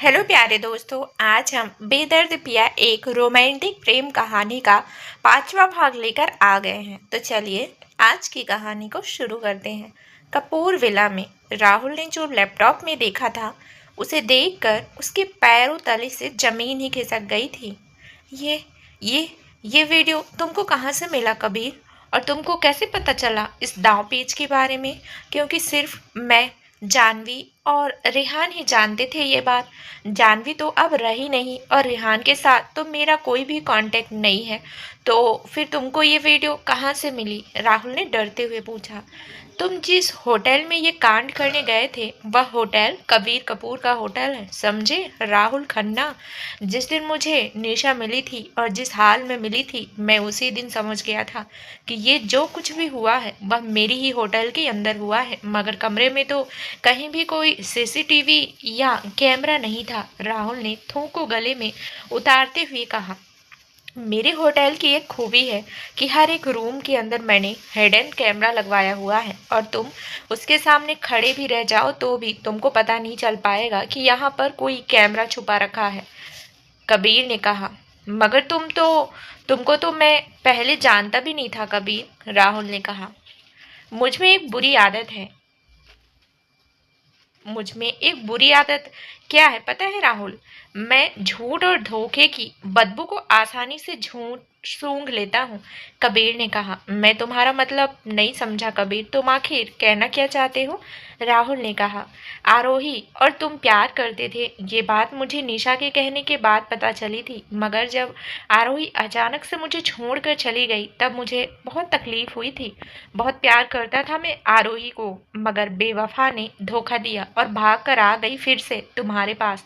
Hello प्यारे दोस्तों, आज हम बेदर्द पिया एक रोमांटिक प्रेम कहानी का 5वां भाग लेकर आ गए हैं। तो चलिए आज की कहानी को शुरू करते हैं। कपूर विला में राहुल ने जो लैपटॉप में देखा था उसे देखकर उसके पैरों तले से जमीन ही खिसक गई थी। ये ये ये वीडियो तुमको कहाँ से मिला कबीर? और तुमको कैसे पता चला इस दांव पेच के बारे में? क्योंकि सिर्फ मैं, जानवी और रेहान ही जानते थे ये बात। जानवी तो अब रही नहीं और रेहान के साथ तो मेरा कोई भी कांटेक्ट नहीं है। तो फिर तुमको ये वीडियो कहाँ से मिली? राहुल ने डरते हुए पूछा। तुम जिस होटल में ये कांड करने गए थे वह होटल कबीर कपूर का होटल है, समझे राहुल खन्ना। जिस दिन मुझे निशा मिली थी और जिस हाल में मिली थी मैं उसी दिन समझ गया था कि ये जो कुछ भी हुआ है वह मेरी ही होटल के अंदर हुआ है, मगर कमरे में तो कहीं भी कोई सीसीटीवी या कैमरा नहीं था। राहुल ने थूक को गले में उतारते हुए कहा। मेरे होटल की एक खूबी है कि हर एक रूम के अंदर मैंने हिडन कैमरा लगवाया हुआ है और तुम उसके सामने खड़े भी रह जाओ तो भी तुमको पता नहीं चल पाएगा कि यहाँ पर कोई कैमरा छुपा रखा है, कबीर ने कहा। मगर तुमको तो मैं पहले जानता भी नहीं था कबीर, राहुल ने कहा। मुझ में एक बुरी आदत है मुझ में एक बुरी आदत क्या है पता है राहुल? मैं झूठ और धोखे की बदबू को आसानी से झूठ सूंघ लेता हूँ, कबीर ने कहा। मैं तुम्हारा मतलब नहीं समझा कबीर, तुम आखिर कहना क्या चाहते हो? राहुल ने कहा। आरोही और तुम प्यार करते थे, ये बात मुझे निशा के कहने के बाद पता चली थी, मगर जब आरोही अचानक से मुझे छोड़कर चली गई तब मुझे बहुत तकलीफ हुई थी। बहुत प्यार करता था मैं आरोही को, मगर बेवफा ने धोखा दिया और भाग कर आ गई फिर से तुम्हारे पास।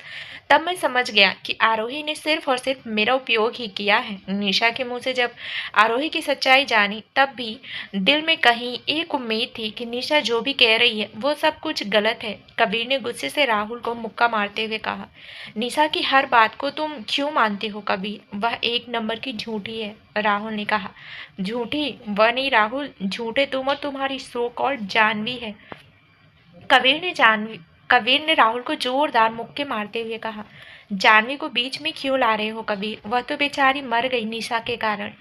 तब मैं समझ गया कि आरोही ने सिर्फ और सिर्फ मेरा उपयोग ही किया है। निशा के मुंह से जब आरोही की सच्चाई जानी तब भी दिल में कहीं एक उम्मीद थी कि निशा जो भी कह रही है वो सब कुछ गलत है। कबीर ने गुस्से से राहुल को मुक्का मारते हुए कहा। निशा की हर बात को तुम क्यों मानते हो कबीर? वह एक नंबर की झूठी है, राहुल ने कहा। झूठी वह नहीं राहुल, झूठे तुम और तुम्हारी सो कॉल्ड जानवी है, कबीर ने राहुल को जोरदार मुक्के मारते हुए कहा। जानवी को बीच में क्यों ला रहे हो कबीर? वह तो बेचारी मर गई निशा के कारण।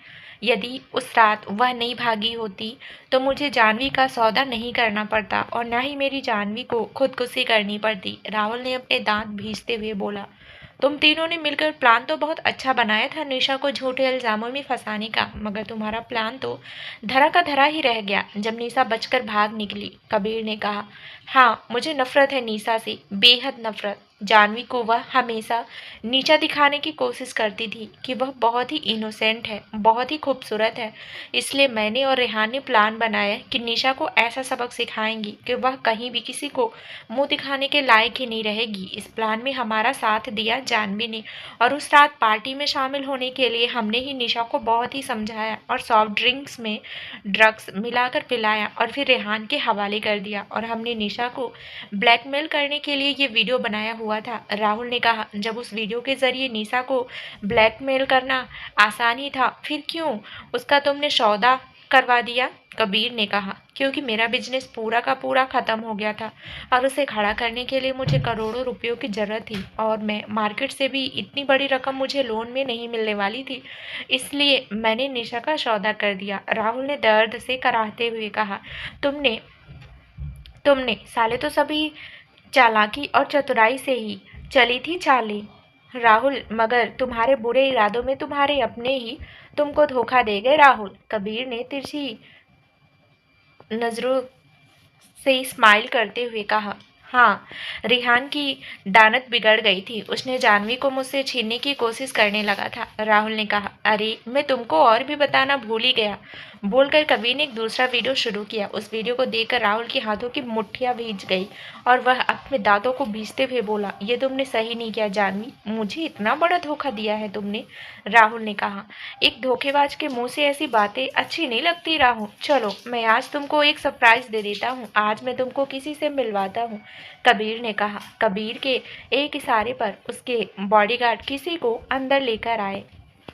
यदि उस रात वह नहीं भागी होती तो मुझे जानवी का सौदा नहीं करना पड़ता और न ही मेरी जानवी को खुदकुशी करनी पड़ती, राहुल ने अपने दांत भींचते हुए बोला। तुम तीनों ने मिलकर प्लान तो बहुत अच्छा बनाया था निशा को झूठे इल्जामों में फंसाने का, मगर तुम्हारा प्लान तो धरा का धरा ही रह गया जब निशा बचकर भाग निकली, कबीर ने कहा। हाँ, मुझे नफरत है निशा से, बेहद नफरत। जानवी को वह हमेशा नीचा दिखाने की कोशिश करती थी कि वह बहुत ही इनोसेंट है, बहुत ही खूबसूरत है। इसलिए मैंने और रेहान ने प्लान बनाया कि निशा को ऐसा सबक सिखाएंगी कि वह कहीं भी किसी को मुंह दिखाने के लायक ही नहीं रहेगी। इस प्लान में हमारा साथ दिया जानवी ने और उस रात पार्टी में शामिल होने के लिए हमने ही निशा को बहुत ही समझाया और सॉफ्ट ड्रिंक्स में ड्रग्स मिलाकर पिलाया और फिर रेहान के हवाले कर दिया और हमने निशा को ब्लैकमेल करने के लिए ये वीडियो बनाया हुआ था, राहुल ने कहा। जब उस वीडियो के जरिए निशा को ब्लैकमेल करना आसान ही था, फिर क्यों उसका तुमने सौदा करवा दिया? कबीर ने कहा। क्योंकि मेरा बिजनेस पूरा का पूरा खत्म हो गया था और उसे खड़ा करने के लिए मुझे करोड़ों रुपयों की जरूरत थी और मैं मार्केट से भी इतनी बड़ी रकम मुझे लोन में नहीं मिलने वाली थी, इसलिए मैंने निशा का सौदा कर दिया, राहुल ने दर्द से कराहते हुए कहा। तुमने तुमने साले तो सभी चालाकी और चतुराई से ही चली थी चालें, राहुल, मगर तुम्हारे बुरे इरादों में तुम्हारे अपने ही तुमको धोखा दे गए राहुल, कबीर ने तिरछी नजरों से स्माइल करते हुए कहा। हाँ, रिहान की दानत बिगड़ गई थी, उसने जानवी को मुझसे छीनने की कोशिश करने लगा था, राहुल ने कहा। अरे मैं तुमको और भी बताना भूल ही गया, बोलकर कबीर ने एक दूसरा वीडियो शुरू किया। उस वीडियो को देखकर राहुल के हाथों की मुट्ठियां भींच गई और वह अपने दांतों को भींचते हुए बोला। ये तुमने सही नहीं किया जानवी, मुझे इतना बड़ा धोखा दिया है तुमने, राहुल ने कहा। एक धोखेबाज के मुंह से ऐसी बातें अच्छी नहीं लगती राहुल। चलो मैं आज तुमको एक सरप्राइज दे देता हूँ, आज मैं तुमको किसी से मिलवाता हूँ, कबीर ने कहा। कबीर के एक इशारे पर उसके बॉडीगार्ड किसी को अंदर लेकर आए।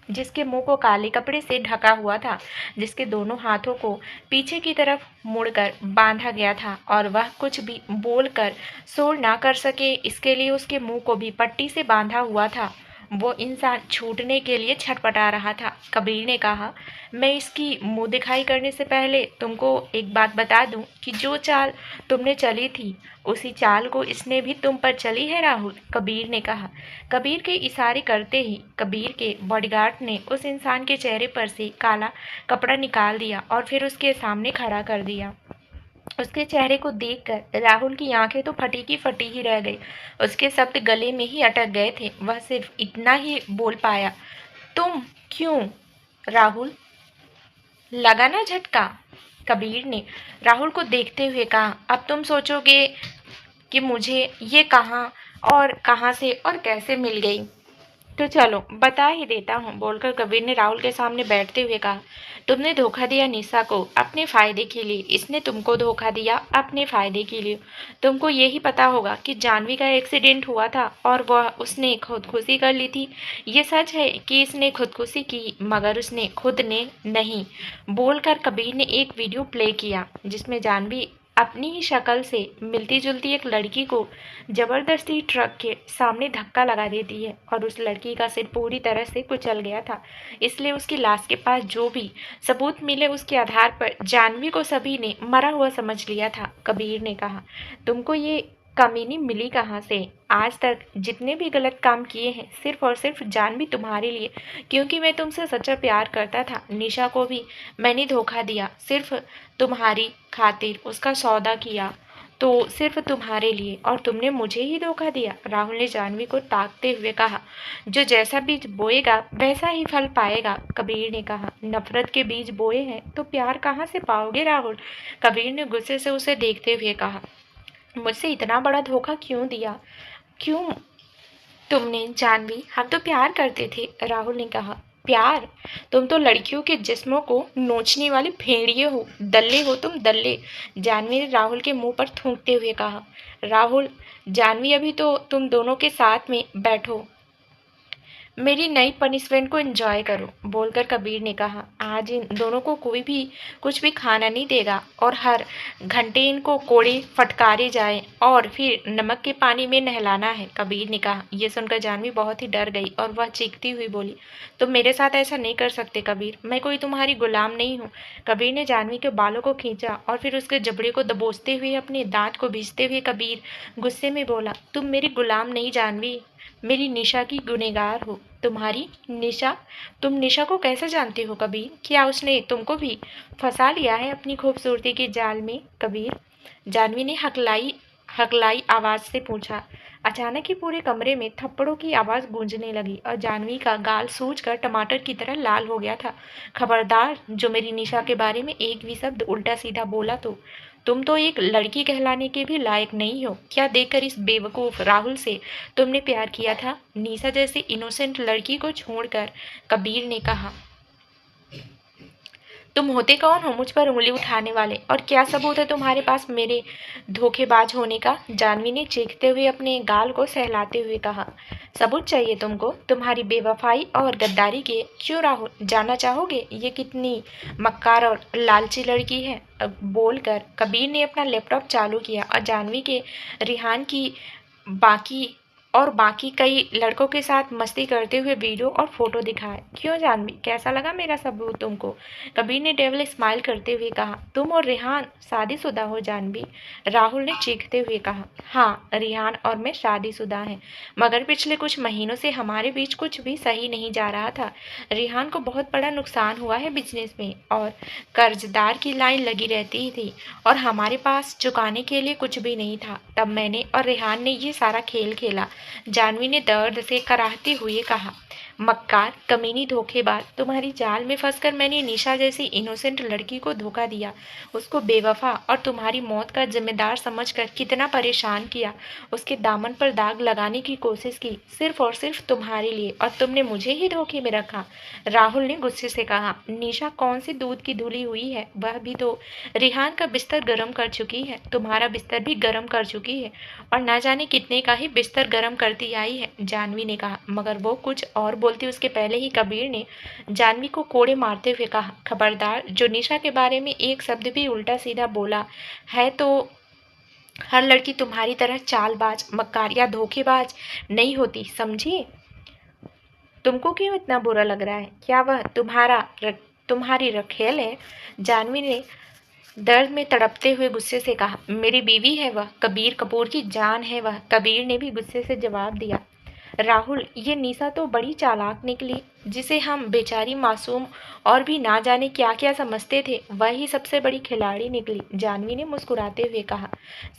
जिसके मुंह को काले कपड़े से ढका हुआ था, जिसके दोनों हाथों को पीछे की तरफ मुड़कर बांधा गया था और वह कुछ भी बोलकर शोर ना कर सके, इसके लिए उसके मुंह को भी पट्टी से बांधा हुआ था। वो इंसान छूटने के लिए छटपटा रहा था। कबीर ने कहा, मैं इसकी मुंह दिखाई करने से पहले तुमको एक बात बता दूं कि जो चाल तुमने चली थी उसी चाल को इसने भी तुम पर चली है राहुल, कबीर ने कहा। कबीर के इशारे करते ही कबीर के बॉडीगार्ड ने उस इंसान के चेहरे पर से काला कपड़ा निकाल दिया और फिर उसके सामने खड़ा कर दिया। उसके चेहरे को देखकर राहुल की आंखें तो फटी की फटी ही रह गई। उसके शब्द गले में ही अटक गए थे। वह सिर्फ इतना ही बोल पाया, तुम क्यों? राहुल, लगा ना झटका? कबीर ने राहुल को देखते हुए कहा, अब तुम सोचोगे कि मुझे ये कहाँ से और कैसे मिल गई, तो चलो बता ही देता हूँ, बोलकर कबीर ने राहुल के सामने बैठते हुए कहा, तुमने धोखा दिया निशा को अपने फायदे के लिए, इसने तुमको धोखा दिया अपने फायदे के लिए। तुमको यही पता होगा कि जानवी का एक्सीडेंट हुआ था और वह उसने खुदकुशी कर ली थी। ये सच है कि इसने खुदकुशी की, मगर उसने खुद ने नहीं, बोलकर कबीर ने एक वीडियो प्ले किया जिसमें जानवी अपनी ही शक्ल से मिलती जुलती एक लड़की को जबरदस्ती ट्रक के सामने धक्का लगा देती है और उस लड़की का सिर पूरी तरह से कुचल गया था। इसलिए उसकी लाश के पास जो भी सबूत मिले उसके आधार पर जानवी को सभी ने मरा हुआ समझ लिया था। कबीर ने कहा, तुमको ये कमीनी मिली कहाँ से? आज तक जितने भी गलत काम किए हैं सिर्फ और सिर्फ जानवी तुम्हारे लिए, क्योंकि मैं तुमसे सच्चा प्यार करता था। निशा को भी मैंने धोखा दिया, सिर्फ तुम्हारी खातिर उसका सौदा किया, तो सिर्फ तुम्हारे लिए, और तुमने मुझे ही धोखा दिया। राहुल ने जानवी को ताकते हुए कहा, जो जैसा बीज बोएगा वैसा ही फल पाएगा। कबीर ने कहा, नफरत के बीज बोए हैं तो प्यार कहाँ से पाओगे राहुल? कबीर ने गुस्से से उसे देखते हुए कहा, मुझसे इतना बड़ा धोखा क्यों दिया? क्यों तुमने? जानवी, हम तो प्यार करते थे, राहुल ने कहा। प्यार? तुम तो लड़कियों के जिस्मों को नोचने वाले भेड़िए हो, दल्ले हो तुम, दल्ले, जानवी ने राहुल के मुंह पर थूकते हुए कहा। राहुल, जानवी, अभी तो तुम दोनों के साथ में बैठो, मेरी नई पनिशमेंट को एंजॉय करो, बोलकर कबीर ने कहा, आज इन दोनों को कोई भी कुछ भी खाना नहीं देगा और हर घंटे इनको कोड़े फटकारे जाए और फिर नमक के पानी में नहलाना है, कबीर ने कहा। यह सुनकर जानवी बहुत ही डर गई और वह चीखती हुई बोली, तुम मेरे साथ ऐसा नहीं कर सकते कबीर, मैं कोई तुम्हारी गुलाम नहीं हूँ। कबीर ने जानवी के बालों को खींचा और फिर उसके जबड़े को दबोचते हुए अपने दांत को भींचते हुए कबीर गुस्से में बोला, तुम मेरी गुलाम नहीं जानवी, मेरी निशा की गुनहगार हो। तुम्हारी निशा? तुम निशा को कैसे जानते हो कबीर? क्या उसने तुमको भी फंसा लिया है अपनी खूबसूरती के जाल में कबीर? जानवी ने हकलाई हकलाई आवाज से पूछा। अचानक ही पूरे कमरे में थप्पड़ों की आवाज गूंजने लगी और जानवी का गाल सूजकर टमाटर की तरह लाल हो गया था। खबरदार, जो मेरी निशा के बारे में एक भी शब्द उल्टा सीधा बोला तो तुम तो एक लड़की कहलाने के भी लायक नहीं हो। क्या देखकर इस बेवकूफ राहुल से तुमने प्यार किया था? निशा जैसी इनोसेंट लड़की को छोड़कर, कबीर ने कहा। तुम होते कौन हो मुझ पर उंगली उठाने वाले, और क्या सबूत है तुम्हारे पास मेरे धोखेबाज होने का? जानवी ने चीखते हुए अपने गाल को सहलाते हुए कहा। सबूत चाहिए तुमको तुम्हारी बेवफाई और गद्दारी के? क्यों राहुल, जानना चाहोगे ये कितनी मक्कार और लालची लड़की है? बोलकर कबीर ने अपना लैपटॉप चालू किया और जानवी के रिहान की बाकी बाकी कई लड़कों के साथ मस्ती करते हुए वीडियो और फोटो दिखाए। क्यों जानवी, कैसा लगा मेरा सबूत तुमको? कबीर ने डेविल स्माइल करते हुए कहा। तुम और रेहान शादीशुदा हो जानवी? राहुल ने चीखते हुए कहा। हाँ, रेहान और मैं शादीशुदा हैं, मगर पिछले कुछ महीनों से हमारे बीच कुछ भी सही नहीं जा रहा था। रेहान को बहुत बड़ा नुकसान हुआ है बिजनेस में और कर्जदार की लाइन लगी रहती थी और हमारे पास चुकाने के लिए कुछ भी नहीं था। तब मैंने और रेहान ने ये सारा खेल खेला, जानवी ने दर्द से कराहते हुए कहा। मक्कार, कमीनी, धोखेबाज, तुम्हारी जाल में फंसकर मैंने निशा जैसी इनोसेंट लड़की को धोखा दिया, उसको बेवफा और तुम्हारी मौत का जिम्मेदार समझकर कितना परेशान किया, उसके दामन पर दाग लगाने की कोशिश की, सिर्फ और सिर्फ तुम्हारे लिए, और तुमने मुझे ही धोखे में रखा। राहुल ने गुस्से से कहा। निशा कौन सी दूध की धुली हुई है, वह भी तो रेहान का बिस्तर गर्म कर चुकी है, तुम्हारा बिस्तर भी गर्म कर चुकी है और ना जाने कितने का ही बिस्तर गर्म करती आई है, जानवी ने कहा। मगर वो कुछ और बोलती उसके पहले ही कबीर ने जानवी को कोड़े मारते हुए कहा, खबरदार, जो निशा के बारे में एक शब्द भी उल्टा सीधा बोला है तो हर लड़की तुम्हारी तरह चालबाज, मक्कार या धोखेबाज नहीं होती, समझी? तुमको क्यों इतना बुरा लग रहा है? क्या वह तुम्हारी रखेल है? जानवी ने दर्द में तड़पते हुए गुस्से से कहा, मेरी बीवी है वह, कबीर कपूर की जान है वह। कबीर ने भी गुस्से से जवाब दिया, राहुल, ये निशा तो बड़ी चालाक निकली, जिसे हम बेचारी मासूम और भी ना जाने क्या क्या समझते थे, वही सबसे बड़ी खिलाड़ी निकली। जानवी ने मुस्कुराते हुए कहा,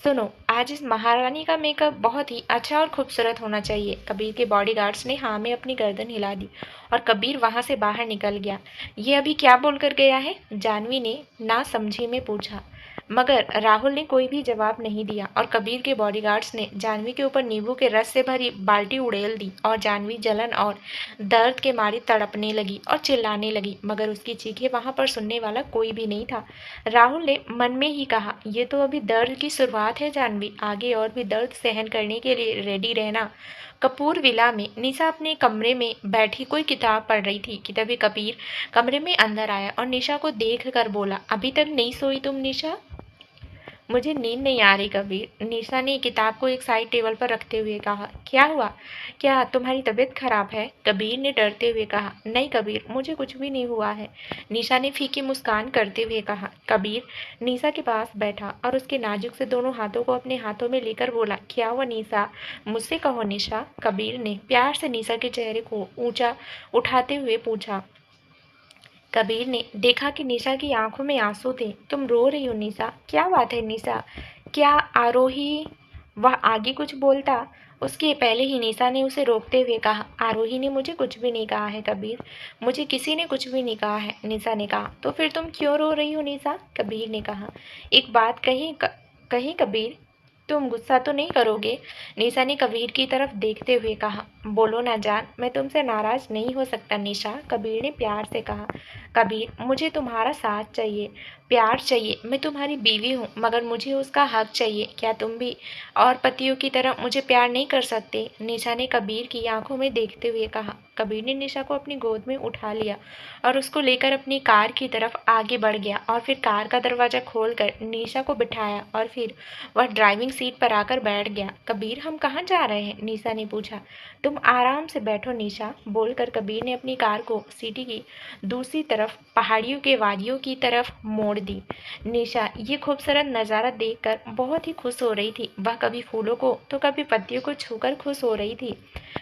सुनो, आज इस महारानी का मेकअप बहुत ही अच्छा और खूबसूरत होना चाहिए। कबीर के बॉडीगार्ड्स ने हाँ में अपनी गर्दन हिला दी और कबीर वहां से बाहर निकल गया। ये अभी क्या बोलकर गया है? जानवी ने ना समझी में पूछा, मगर राहुल ने कोई भी जवाब नहीं दिया और कबीर के बॉडीगार्ड्स ने जानवी के ऊपर नींबू के रस से भरी बाल्टी उड़ेल दी और जानवी जलन और दर्द के मारे तड़पने लगी और चिल्लाने लगी, मगर उसकी चीखें वहां पर सुनने वाला कोई भी नहीं था। राहुल ने मन में ही कहा, ये तो अभी दर्द की शुरुआत है जानवी, आगे और भी दर्द सहन करने के लिए रेडी रहना। कपूर विला में निशा अपने कमरे में बैठी कोई किताब पढ़ रही थी कि तभी कबीर कमरे में अंदर आया और निशा को देख कर बोला, अभी तक नहीं सोई तुम निशा? मुझे नींद नहीं आ रही कबीर, निशा ने किताब को एक साइड टेबल पर रखते हुए कहा। क्या हुआ? क्या तुम्हारी तबीयत खराब है? कबीर ने डरते हुए कहा। नहीं कबीर, मुझे कुछ भी नहीं हुआ है, निशा ने फीकी मुस्कान करते हुए कहा। कबीर निशा के पास बैठा और उसके नाजुक से दोनों हाथों को अपने हाथों में लेकर बोला, क्या हुआ निशा? मुझसे कहो निशा, कबीर ने प्यार से निशा के चेहरे को ऊंचा उठाते हुए पूछा। कबीर ने देखा कि निशा की आंखों में आंसू थे। तुम रो रही हो निशा, क्या बात है निशा? क्या आरोही? वह आगे कुछ बोलता उसके पहले ही निशा ने उसे रोकते हुए कहा, आरोही ने मुझे कुछ भी नहीं कहा है कबीर, मुझे किसी ने कुछ भी नहीं कहा है। निशा ने कहा, तो फिर तुम क्यों रो रही हो निशा? कबीर ने कहा, एक बात कही कबीर, तुम गुस्सा तो नहीं करोगे? निशा ने कबीर की तरफ देखते हुए कहा, बोलो ना जान, मैं तुमसे नाराज नहीं हो सकता निशा, कबीर ने प्यार से कहा। कबीर, मुझे तुम्हारा साथ चाहिए, प्यार चाहिए, मैं तुम्हारी बीवी हूँ, मगर मुझे उसका हक चाहिए। क्या तुम भी और पतियों की तरह मुझे प्यार नहीं कर सकते? निशा ने कबीर की आंखों में देखते हुए कहा। कबीर ने निशा को अपनी गोद में उठा लिया और उसको लेकर अपनी कार की तरफ आगे बढ़ गया और फिर कार का दरवाजा खोलकर निशा को बिठाया और फिर वह ड्राइविंग सीट पर आकर बैठ गया। कबीर, हम कहाँ जा रहे हैं? निशा ने पूछा। तुम आराम से बैठो निशा, बोलकर कबीर ने अपनी कार को सिटी की दूसरी तरफ पहाड़ियों के वादियों की तरफ मोड़ दी। निशा ये खूबसूरत नज़ारा देखकर बहुत ही खुश हो रही थी। वह कभी फूलों को तो कभी पत्तियों को छूकर खुश हो रही थी।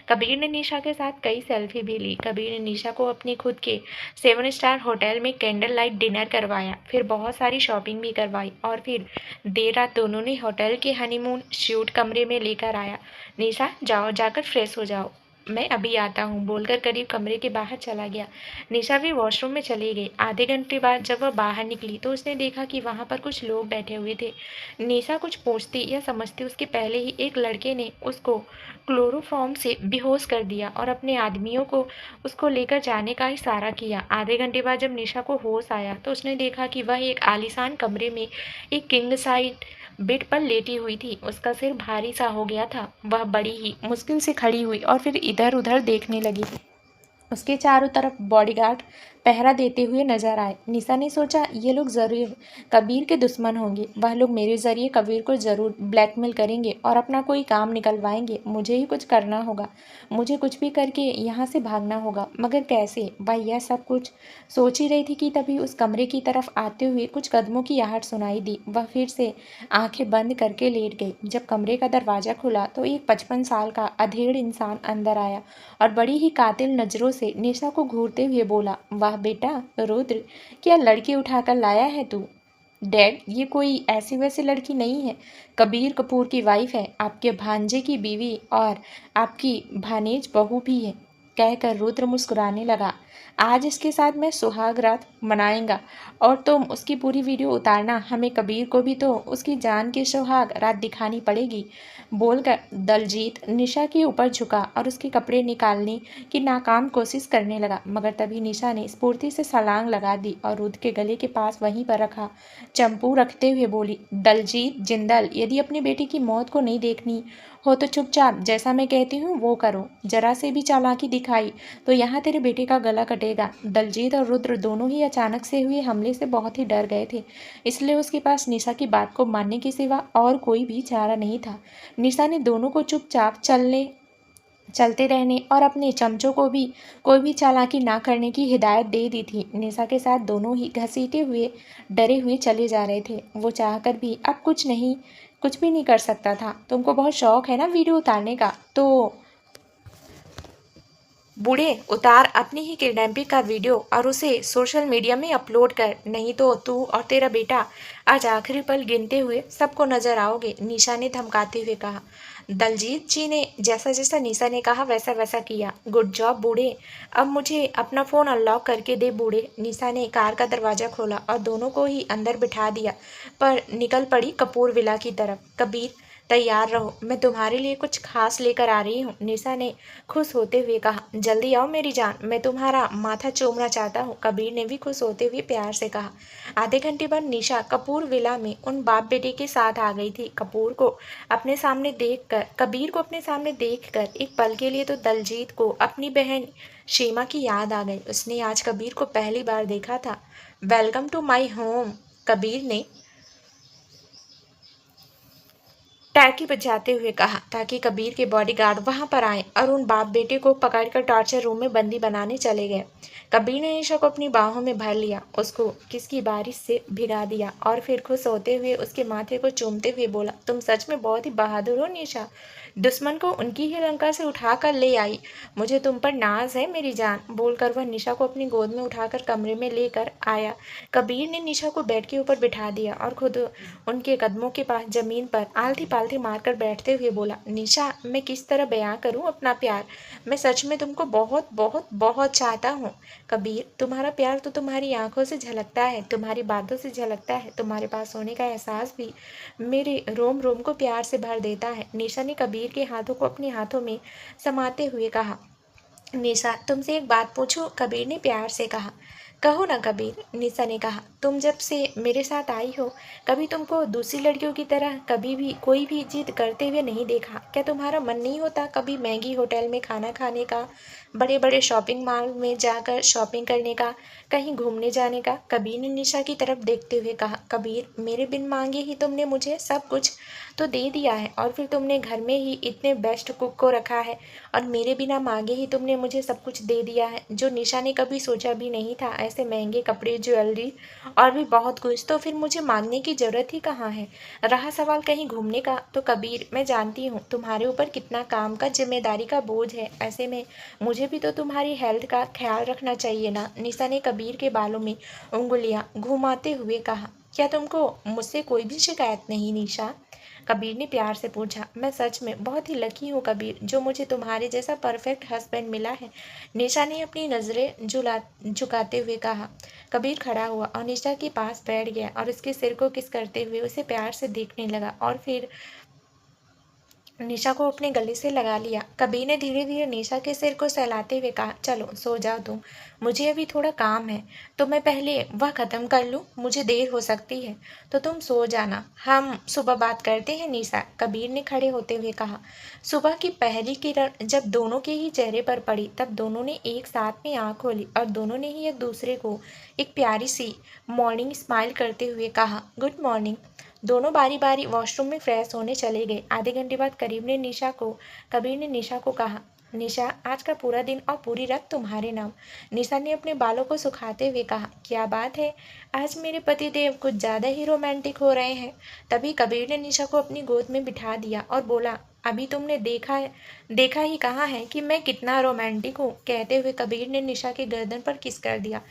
कबीर ने निशा के साथ कई सेल्फी भी ली। कबीर ने निशा को अपने खुद के 7 स्टार होटल में कैंडल लाइट डिनर करवाया, फिर बहुत सारी शॉपिंग भी करवाई और फिर देर रात दोनों ने होटल के हनीमून स्यूट कमरे में लेकर आया। निशा, जाओ, जाकर फ्रेश हो जाओ, मैं अभी आता हूँ, बोलकर करीब कमरे के बाहर चला गया। निशा भी वॉशरूम में चली गई। आधे घंटे बाद जब वह बाहर निकली तो उसने देखा कि वहाँ पर कुछ लोग बैठे हुए थे। निशा कुछ पूछती या समझती उसके पहले ही एक लड़के ने उसको क्लोरोफॉर्म से बेहोश कर दिया और अपने आदमियों को उसको लेकर जाने का इशारा किया। आधे घंटे बाद जब निशा को होश आया तो उसने देखा कि वह एक आलीशान कमरे में एक किंग साइज बेड पर लेटी हुई थी। उसका सिर भारी सा हो गया था। वह बड़ी ही मुश्किल से खड़ी हुई और फिर इधर उधर देखने लगी। उसके चारों तरफ बॉडीगार्ड पहरा देते हुए नजर आए। निशा ने सोचा, ये लोग जरूर कबीर के दुश्मन होंगे। वह लोग मेरे जरिए कबीर को जरूर ब्लैकमेल करेंगे और अपना कोई काम निकलवाएंगे। मुझे ही कुछ करना होगा, मुझे कुछ भी करके यहाँ से भागना होगा, मगर कैसे? वह यह सब कुछ सोच ही रही थी कि तभी उस कमरे की तरफ आते हुए कुछ कदमों की आहट सुनाई दी। वह फिर से आंखें बंद करके लेट गई। जब कमरे का दरवाजा खुला तो एक 55 साल का अधेड़ इंसान अंदर आया और बड़ी ही कातिल नजरों से निशा को घूरते हुए बोला, वाह बेटा रुद्र, क्या लड़की उठाकर लाया है तू? डैड, ये कोई ऐसी वैसी लड़की नहीं है, कबीर कपूर की वाइफ है, आपके भांजे की बीवी और आपकी भानेज बहू भी है, कहकर रुद्र मुस्कुराने लगा। आज इसके साथ मैं सुहाग रात मनाएंगा और तुम उसकी पूरी वीडियो उतारना, हमें कबीर को भी तो उसकी जान की सुहाग रात दिखानी पड़ेगी, बोलकर दलजीत निशा के ऊपर झुका और उसके कपड़े निकालने की नाकाम कोशिश करने लगा, मगर तभी निशा ने स्फूर्ति से छलांग लगा दी और रुद्र के गले के पास वहीं पर रखा चंपू रखते हुए बोली, दलजीत जिंदल, यदि अपनी बेटी की मौत को नहीं देखनी हो तो चुपचाप जैसा मैं कहती हूँ वो करो। जरा से भी चालाकी दिखाई तो यहाँ तेरे बेटे का गला कटेगा। दलजीत और रुद्र दोनों ही अचानक से हुए हमले से बहुत ही डर गए थे, इसलिए उसके पास निशा की बात को मानने के सिवा और कोई भी चारा नहीं था। निशा ने दोनों को चुपचाप चलते रहने और अपने चमचों को भी कोई भी चालाकी ना करने की हिदायत दे दी थी। निशा के साथ दोनों ही घसीटे हुए डरे हुए चले जा रहे थे। वो चाहकर भी अब कुछ भी नहीं कर सकता था। तुमको बहुत शौक है ना वीडियो उतारने का, तो बूढ़े उतार अपनी ही किडनैपिंग का वीडियो और उसे सोशल मीडिया में अपलोड कर, नहीं तो तू और तेरा बेटा आज आखिरी पल गिनते हुए सबको नजर आओगे, निशा ने धमकाते हुए कहा। दलजीत जी ने जैसा जैसा निशा ने कहा वैसा वैसा किया। गुड जॉब बूढ़े, अब मुझे अपना फ़ोन अनलॉक करके दे बूढ़े। निशा ने कार का दरवाज़ा खोला और दोनों को ही अंदर बिठा दिया, पर निकल पड़ी कपूर विला की तरफ। कबीर तैयार रहो, मैं तुम्हारे लिए कुछ खास लेकर आ रही हूँ, निशा ने खुश होते हुए कहा। जल्दी आओ मेरी जान, मैं तुम्हारा माथा चूमना चाहता हूँ, कबीर ने भी खुश होते हुए प्यार से कहा। आधे घंटे बाद निशा कपूर विला में उन बाप बेटे के साथ आ गई थी। कबीर को अपने सामने देखकर एक पल के लिए तो दलजीत को अपनी बहन शीमा की याद आ गई। उसने आज कबीर को पहली बार देखा था। Welcome to my home, Kabir ने टैकी बजाते हुए कहा, ताकि कबीर के बॉडीगार्ड वहां पर आए और उन बाप बेटे को पकड़कर टॉर्चर रूम में बंदी बनाने चले गए। कबीर ने निशा को अपनी बाहों में भर लिया, उसको किसकी बारिश से भिगा दिया और फिर खुश होते हुए उसके माथे को चूमते हुए बोला, तुम सच में बहुत ही बहादुर हो निशा, दुश्मन को उनकी ही लंका से उठाकर ले आई। मुझे तुम पर नाज है मेरी जान, बोलकर वह निशा को अपनी गोद में उठाकर कमरे में लेकर आया। कबीर ने निशा को बेड के ऊपर बिठा दिया और खुद उनके कदमों के पास जमीन पर आलती पालती मारकर बैठते हुए बोला, निशा मैं किस तरह बयां करूं अपना प्यार, मैं सच में तुमको बहुत बहुत बहुत चाहता हूँ। कबीर, तुम्हारा प्यार तो तुम्हारी आंखों से झलकता है, तुम्हारी बातों से झलकता है, तुम्हारे पास होने का एहसास भी मेरे रोम रोम को प्यार से भर देता है। निशा ने कबीर के हाथों को अपने हाथों में समाते हुए कहा। निशा, तुमसे एक बात पूछूं, कबीर ने प्यार से कहा। कहो ना कबीर, निशा ने कहा। तुम जब से मेरे साथ आई हो, कभी तुमको दूसरी लड़कियों की तरह कभी भी कोई भी जिद करते हुए नहीं देखा। क्या तुम्हारा मन नहीं होता कभी महंगी होटल में खाना खाने का, बड़े बड़े शॉपिंग मॉल में जाकर शॉपिंग करने का, कहीं घूमने जाने का? कबीर ने निशा की तरफ देखते हुए कहा। कबीर, मेरे बिन मांगे ही तुमने मुझे सब कुछ तो दे दिया है, और फिर तुमने घर में ही इतने बेस्ट कुक को रखा है, और मेरे बिना मांगे ही तुमने मुझे सब कुछ दे दिया है, जो निशा ने कभी सोचा भी नहीं था। ऐसे महंगे कपड़े, ज्वेलरी और भी बहुत कुछ, तो फिर मुझे मांगने की ज़रूरत ही कहाँ है। रहा सवाल कहीं घूमने का, तो कबीर मैं जानती हूँ तुम्हारे ऊपर कितना काम का जिम्मेदारी का बोझ है, ऐसे में मुझे भी तो तुम्हारी हेल्थ का ख्याल रखना चाहिए ना। निशा ने कबीर के बालों में उंगलियां घुमाते हुए कहा। क्या तुमको मुझसे कोई भी शिकायत नहीं निशा? कबीर ने प्यार से पूछा। मैं सच में बहुत ही लकी हूँ कबीर, जो मुझे तुम्हारे जैसा परफेक्ट हस्बैंड मिला है, निशा ने अपनी नज़रें झुकाते हुए कहा। कबीर खड़ा हुआ और निशा के पास बैठ गया और उसके सिर को किस करते हुए उसे प्यार से देखने लगा, और फिर निशा को अपने गले से लगा लिया। कबीर ने धीरे धीरे निशा के सिर को सहलाते हुए कहा, चलो सो जाओ तुम, मुझे अभी थोड़ा काम है, तो मैं पहले वह ख़त्म कर लूँ, मुझे देर हो सकती है, तो तुम सो जाना, हम सुबह बात करते हैं निशा, कबीर ने खड़े होते हुए कहा। सुबह की पहली किरण जब दोनों के ही चेहरे पर पड़ी, तब दोनों ने एक साथ में आँख खोली और दोनों ने ही एक दूसरे को एक प्यारी सी मॉर्निंग स्माइल करते हुए कहा, गुड मॉर्निंग। दोनों बारी बारी वॉशरूम में फ्रेश होने चले गए। आधे घंटे बाद कबीर ने निशा को कहा, निशा आज का पूरा दिन और पूरी रात तुम्हारे नाम। निशा ने अपने बालों को सुखाते हुए कहा, क्या बात है, आज मेरे पति देव कुछ ज़्यादा ही रोमांटिक हो रहे हैं। तभी कबीर ने निशा को अपनी गोद में बिठा दिया और बोला, अभी तुमने देखा ही कहाँ है कि मैं कितना रोमांटिक हूँ। कहते हुए कबीर ने निशा के गर्दन पर किस कर दिया।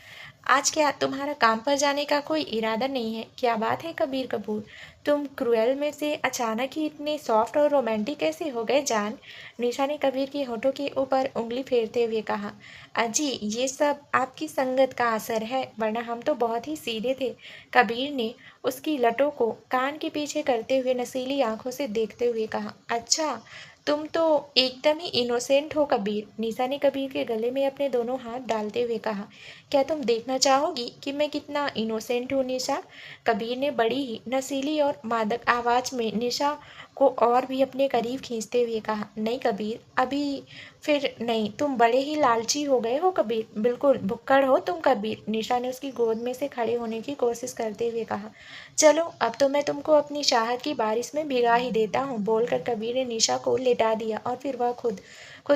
आज क्या तुम्हारा काम पर जाने का कोई इरादा नहीं है? क्या बात है कबीर कपूर, तुम क्रूएल में से अचानक ही इतने सॉफ्ट और रोमांटिक कैसे हो गए जान? निशा ने कबीर के होठों के ऊपर उंगली फेरते हुए कहा। अजी, ये सब आपकी संगत का असर है, वरना हम तो बहुत ही सीधे थे। कबीर ने उसकी लटों को कान के पीछे करते हुए नसीली आंखों से देखते हुए कहा। अच्छा, तुम तो एकदम ही इनोसेंट हो कबीर। निशा ने कबीर के गले में अपने दोनों हाथ डालते हुए कहा। क्या तुम देखना चाहोगी कि मैं कितना इनोसेंट हूँ निशा? कबीर ने बड़ी ही नसीली और मादक आवाज़ में निशा को और भी अपने करीब खींचते हुए कहा, नहीं कबीर, अभी फिर नहीं, तुम बड़े ही लालची हो गए हो कबीर, बिल्कुल भुक्कड़ हो तुम कबीर। निशा ने उसकी गोद में से खड़े होने की कोशिश करते हुए कहा, चलो अब तो मैं तुमको अपनी शहद की बारिश में भिगा ही देता हूँ। बोलकर कबीर ने निशा को लेटा दिया और फिर वह खुद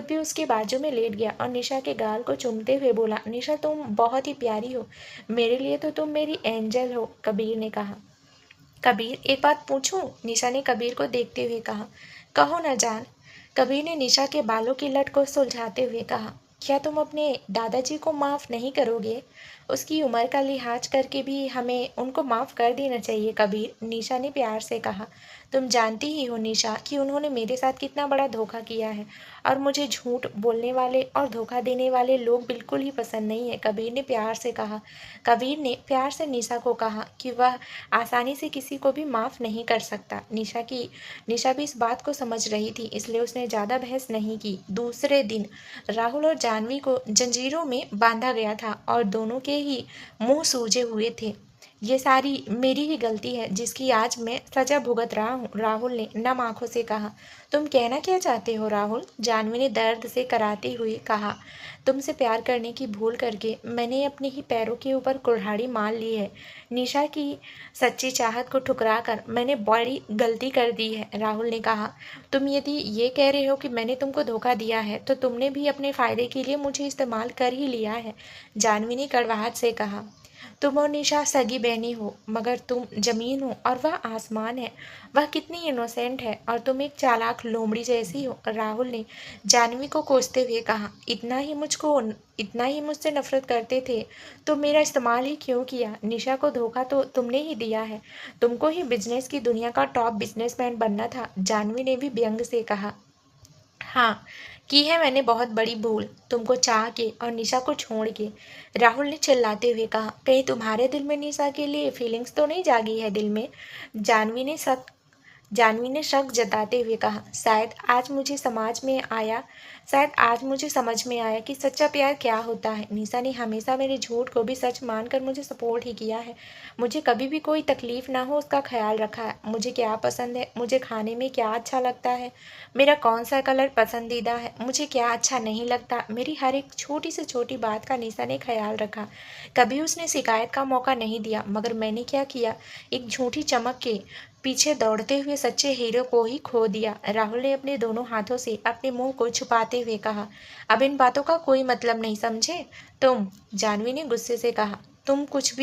भी उसके बाजू में लेट गया और निशा के गाल को चूमते हुए बोला, निशा तुम बहुत ही प्यारी हो, मेरे लिए तो तुम मेरी एंजल हो। कबीर ने कहा, कबीर एक बात पूछूं? निशा ने कबीर को देखते हुए कहा, कहो न जान। कबीर ने निशा के बालों की लट को सुलझाते हुए कहा, क्या तुम अपने दादाजी को माफ़ नहीं करोगे? उसकी उम्र का लिहाज करके भी हमें उनको माफ़ कर देना चाहिए कबीर। निशा ने प्यार से कहा, तुम जानती ही हो निशा कि उन्होंने मेरे साथ कितना बड़ा धोखा किया है और मुझे झूठ बोलने वाले और धोखा देने वाले लोग बिल्कुल ही पसंद नहीं है। कबीर ने प्यार से कहा। कबीर ने प्यार से निशा को कहा कि वह आसानी से किसी को भी माफ़ नहीं कर सकता। निशा भी इस बात को समझ रही थी, इसलिए उसने ज़्यादा बहस नहीं की। दूसरे दिन राहुल और जाह्नवी को जंजीरों में बांधा गया था और दोनों के ही मुंह सूजे हुए थे। ये सारी मेरी ही गलती है जिसकी आज मैं सजा भुगत रहा हूँ, राहुल ने नम आंखों से कहा। तुम कहना क्या चाहते हो राहुल? जाह्नवी ने दर्द से कराते हुए कहा, तुमसे प्यार करने की भूल करके मैंने अपने ही पैरों के ऊपर कुल्हाड़ी मार ली है। निशा की सच्ची चाहत को ठुकरा कर मैंने बड़ी गलती कर दी है, राहुल ने कहा। तुम यदि ये कह रहे हो कि मैंने तुमको धोखा दिया है तो तुमने भी अपने फ़ायदे के लिए मुझे इस्तेमाल कर ही लिया है, जाह्नवी ने कड़वाहट से कहा। तुम और निशा सगी बहनी हो, मगर तुम जमीन हो और वह आसमान है। वह कितनी इनोसेंट है और तुम एक चालाक लोमड़ी जैसी हो, राहुल ने जाह्नवी को कोसते हुए कहा। इतना ही मुझसे नफरत करते थे तो मेरा इस्तेमाल ही क्यों किया? निशा को धोखा तो तुमने ही दिया है, तुमको ही बिजनेस की दुनिया का टॉप बिजनेसमैन बनना था, जाह्नवी ने भी व्यंग से कहा। हाँ, की है मैंने बहुत बड़ी भूल, तुमको चाह के और निशा को छोड़ के, राहुल ने चिल्लाते हुए कहा। कहीं तुम्हारे दिल में निशा के लिए फीलिंग्स तो नहीं जागी है दिल में? जाह्नवी ने शक जताते हुए कहा। शायद आज मुझे समझ में आया कि सच्चा प्यार क्या होता है। निशा ने हमेशा मेरे झूठ को भी सच मानकर मुझे सपोर्ट ही किया है। मुझे कभी भी कोई तकलीफ ना हो उसका ख्याल रखा है। मुझे क्या पसंद है, मुझे खाने में क्या अच्छा लगता है, मेरा कौन सा कलर पसंदीदा है, मुझे क्या अच्छा नहीं लगता, मेरी हर एक छोटी से छोटी बात का निशा ने ख्याल रखा। कभी उसने शिकायत का मौका नहीं दिया, मगर मैंने क्या किया, एक झूठी चमक के पीछे दौड़ते हुए सच्चे हीरो को ही खो दिया। राहुल ने अपने दोनों हाथों से अपने मुंह को छुपाते हुए कहा। अब इन बातों का कोई मतलब नहीं, समझे तुम? जाह्नवी ने गुस्से से कहा। तुम कुछ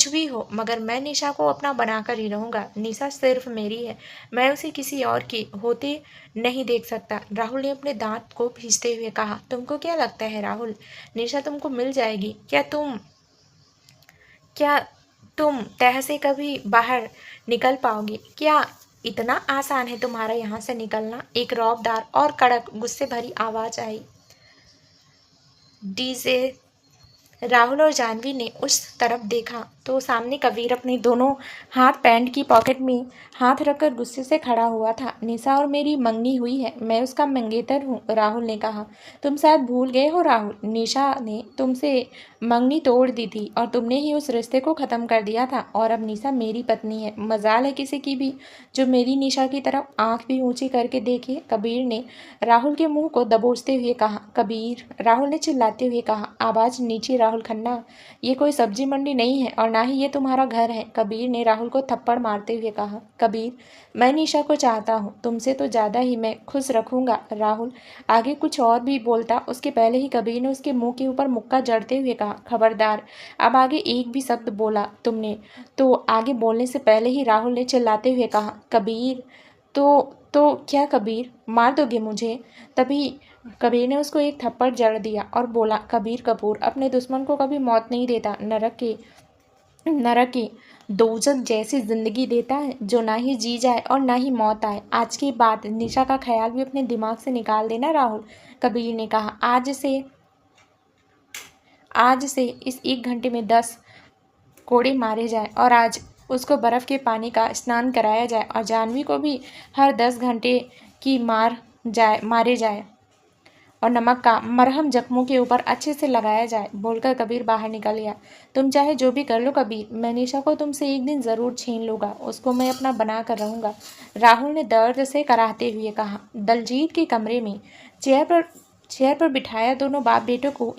भी हो, मगर मैं निशा को अपना बनाकर ही रहूंगा। निशा सिर्फ मेरी है, मैं उसे किसी और की होते नहीं देख सकता, राहुल ने अपने दांत को भींचते हुए कहा। तुमको क्या लगता है राहुल, निशा तुमको मिल जाएगी? क्या तुम तह से कभी बाहर निकल पाओगे? क्या इतना आसान है तुम्हारा यहाँ से निकलना? एक रौबदार और कड़क गुस्से भरी आवाज आई। डीजे राहुल और जाह्नवी ने उस तरफ देखा तो सामने कबीर अपने दोनों हाथ पैंट की पॉकेट में हाथ रखकर गुस्से से खड़ा हुआ था। निशा और मेरी मंगनी हुई है, मैं उसका मंगेतर हूँ, राहुल ने कहा। तुम शायद भूल गए हो राहुल, निशा ने तुमसे मंगनी तोड़ दी थी और तुमने ही उस रिश्ते को ख़त्म कर दिया था और अब निशा मेरी पत्नी है। मजाल है किसी की भी जो मेरी निशा की तरफ आंख भी ऊंची करके देखे, कबीर ने राहुल के मुंह को दबोचते हुए कहा। कबीर, राहुल ने चिल्लाते हुए कहा। आवाज़ नीचे राहुल खन्ना, ये कोई सब्जी मंडी नहीं है और ना ही ये तुम्हारा घर है, कबीर ने राहुल को थप्पड़ मारते हुए कहा। कबीर, मैं निशा को चाहता हूँ, तुमसे तो ज़्यादा ही मैं खुश रखूंगा। राहुल आगे कुछ और भी बोलता उसके पहले ही कबीर ने उसके मुंह के ऊपर मुक्का जड़ते हुए कहा, खबरदार अब आगे एक भी शब्द बोला तुमने तो। आगे बोलने से पहले ही राहुल ने चिल्लाते हुए कहा। कबीर, तो क्या कबीर, मार दोगे मुझे? तभी कबीर ने उसको एक थप्पड़ जड़ दिया और बोला, कबीर कपूर अपने दुश्मन को कभी मौत नहीं देता, नरक की दोजख जैसी जिंदगी देता है जो ना ही जी जाए और ना ही मौत आए। आज के बाद निशा का ख्याल भी अपने दिमाग से निकाल देना राहुल, कबीर ने कहा। आज से इस 1 घंटे में 10 कोड़े मारे जाए और आज उसको बर्फ़ के पानी का स्नान कराया जाए और जाह्नवी को भी हर 10 घंटे की मारे जाए। और नमक का मरहम जख्मों के ऊपर अच्छे से लगाया जाए, बोलकर कबीर बाहर निकल गया। तुम चाहे जो भी कर लो कबीर, मैं निशा को तुमसे एक दिन ज़रूर छीन लूँगा, उसको मैं अपना बना कर रहूँगा, राहुल ने दर्द से कराहते हुए कहा। दलजीत के कमरे में चेयर पर बिठाया दोनों बाप बेटों को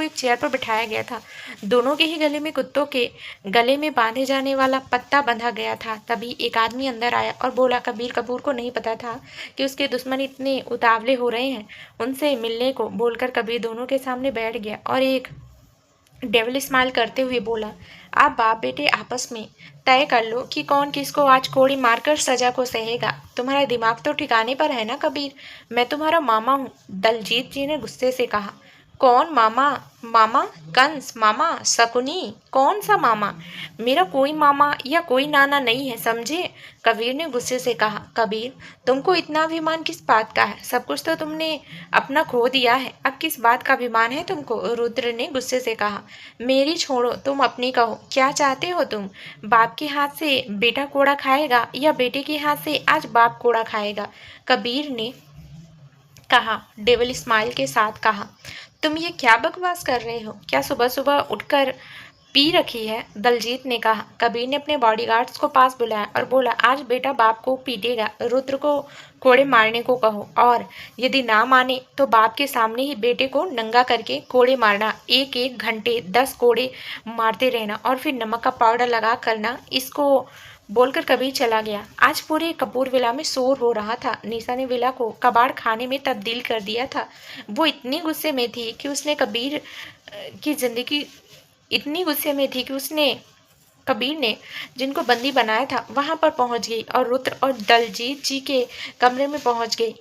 एक चेयर पर बिठाया गया था। दोनों के ही गले में कुत्तों के गले में बांधे जाने वाला पत्ता बंधा गया था। तभी एक आदमी अंदर आया और बोला। कबीर कपूर को नहीं पता था कि उसके दुश्मन इतने उतावले हो रहे हैं उनसे मिलने को, बोलकर कबीर दोनों के सामने बैठ गया और एक डेविल स्माइल करते हुए बोला, आप बाप बेटे आपस में तय कर लो कि कौन किसको आज कोड़ी मारकर सजा को सहेगा। तुम्हारा दिमाग तो ठिकाने पर है ना कबीर, मैं तुम्हारा मामा हूँ, दलजीत जी ने गुस्से से कहा। कौन मामा? मामा कंस, मामा शकुनी, कौन सा मामा? मेरा कोई मामा या कोई नाना नहीं है, समझे? कबीर ने गुस्से से कहा। कबीर, तुमको इतना अभिमान किस बात का है? सब कुछ तो तुमने अपना खो दिया है, अब किस बात का अभिमान है तुमको? रुद्र ने गुस्से से कहा। मेरी छोड़ो, तुम अपनी कहो, क्या चाहते हो तुम? बाप के हाथ से बेटा कोड़ा खाएगा या बेटे के हाथ से आज बाप कोड़ा खाएगा? कबीर ने कहा, डेविल स्माइल के साथ कहा। तुम ये क्या बकवास कर रहे हो? क्या सुबह सुबह उठकर पी रखी है? दलजीत ने कहा। कबीर ने अपने बॉडीगार्ड्स को पास बुलाया और बोला, आज बेटा बाप को पीटेगा, रुद्र को कोड़े मारने को कहो, और यदि ना माने तो बाप के सामने ही बेटे को नंगा करके कोड़े मारना, एक एक घंटे 10 कोड़े मारते रहना और फिर नमक का पाउडर लगा करना। इसको बोलकर कबीर चला गया। आज पूरे कपूर विला में शोर हो रहा था। निशा ने विला को कबाड़ खाने में तब्दील कर दिया था। वो इतनी गुस्से में थी कि उसने कबीर ने जिनको बंदी बनाया था वहां पर पहुंच गई और रुद्र और दलजीत जी के कमरे में पहुंच गई।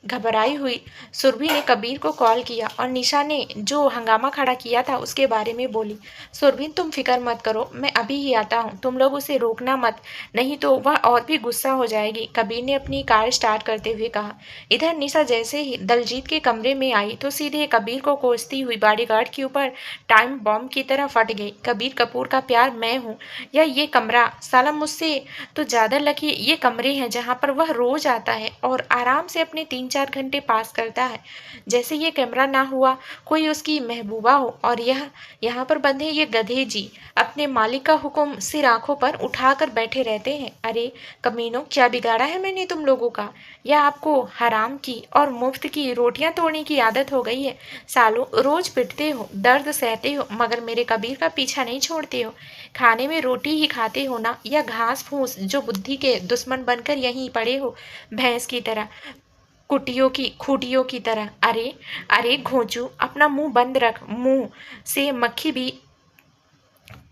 घबराई हुई सुरभि ने कबीर को कॉल किया और निशा ने जो हंगामा खड़ा किया था उसके बारे में बोली। सुरभि, तुम फिक्र मत करो, मैं अभी ही आता हूँ, तुम लोग उसे रोकना मत, नहीं तो वह और भी गुस्सा हो जाएगी, कबीर ने अपनी कार स्टार्ट करते हुए कहा। इधर निशा जैसे ही दलजीत के कमरे में आई तो सीधे कबीर को कोसती हुई बॉडीगार्ड के ऊपर टाइम बॉम्ब की तरह फट गई। कबीर कपूर का प्यार मैं हूँ या ये कमरा? साला मुझसे तो ज़्यादा लकी ये कमरे हैं जहाँ पर वह रोज आता है और आराम से अपने 3-4 घंटे पास करता है। जैसे ये कैमरा ना हुआ कोई उसकी महबूबा हो, और यहाँ पर बंधे ये गधे जी अपने मालिक का हुक्म सिर आंखों पर उठाकर बैठे रहते हैं। अरे कमीनों, क्या बिगाड़ा है मैंने तुम लोगों का? या आपको हराम की और मुफ्त की रोटियां तोड़ने की आदत हो गई है? सालों, रोज पिटते हो, दर्द सहते हो, मगर मेरे कबीर का पीछा नहीं छोड़ते हो। खाने में रोटी ही खाते हो ना, या घास फूस जो बुद्धि के दुश्मन बनकर यहीं पड़े हो भैंस की तरह, खूटियों की तरह। अरे अरे घोंचू, अपना मुंह बंद रख, मुंह से मक्खी भी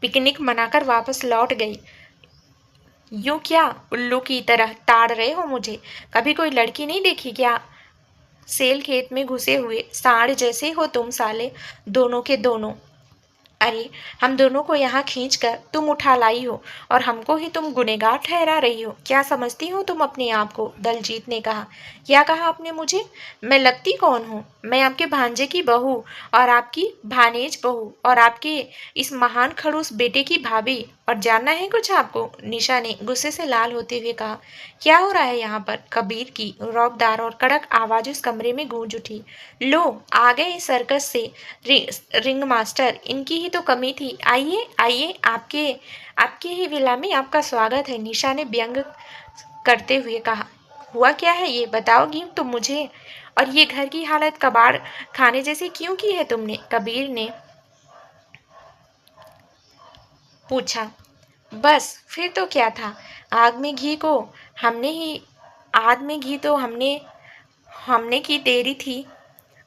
पिकनिक मनाकर वापस लौट गई। यूं क्या उल्लू की तरह ताड़ रहे हो मुझे? कभी कोई लड़की नहीं देखी क्या? सेल खेत में घुसे हुए सांड जैसे हो तुम साले, दोनों के दोनों। अरे हम दोनों को यहाँ खींच कर तुम उठा लाई हो और हमको ही तुम गुनहगार ठहरा रही हो। क्या समझती हो तुम अपने आप को? दलजीत ने कहा। क्या कहा आपने मुझे? मैं लगती कौन हूँ? मैं आपके भांजे की बहू और आपकी भानेज बहू और आपके इस महान खड़ूस बेटे की भाभी। और जानना है कुछ आपको? निशा ने गुस्से से लाल होते हुए कहा। क्या हो रहा है यहाँ पर? कबीर की रौबदार और कड़क आवाज उस कमरे में गूंज उठी। लो आ गए सर्कस से रिंग मास्टर, इनकी ही तो कमी थी। आइए आइए, आपके आपके ही विला में आपका स्वागत है, निशा ने व्यंग करते हुए कहा। हुआ क्या है ये बताओगी तुम मुझे? और ये घर की हालत कबाड़ खाने जैसी क्यों की है तुमने? कबीर ने पूछा। बस फिर तो क्या था, आग में घी को हमने ही आग में घी तो हमने हमने की देरी थी।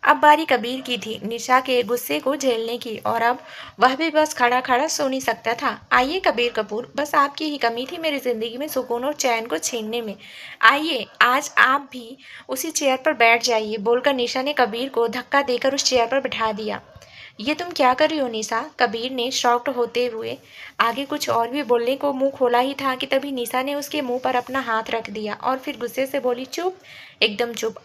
अब बारी कबीर की थी निशा के गुस्से को झेलने की, और अब वह भी बस खड़ा खड़ा सो नहीं सकता था। आइए कबीर कपूर, बस आपकी ही कमी थी मेरी जिंदगी में सुकून और चैन को छीनने में। आइए आज आप भी उसी चेयर पर बैठ जाइए, बोलकर निशा ने कबीर को धक्का देकर उस चेयर पर बिठा दिया। ये तुम क्या कर रही हो निशा? कबीर ने शॉक्ड होते हुए आगे कुछ और भी बोलने को मुंह खोला ही था कि तभी निशा ने उसके मुंह पर अपना हाथ रख दिया और फिर गुस्से से बोली, चुप, एकदम चुप।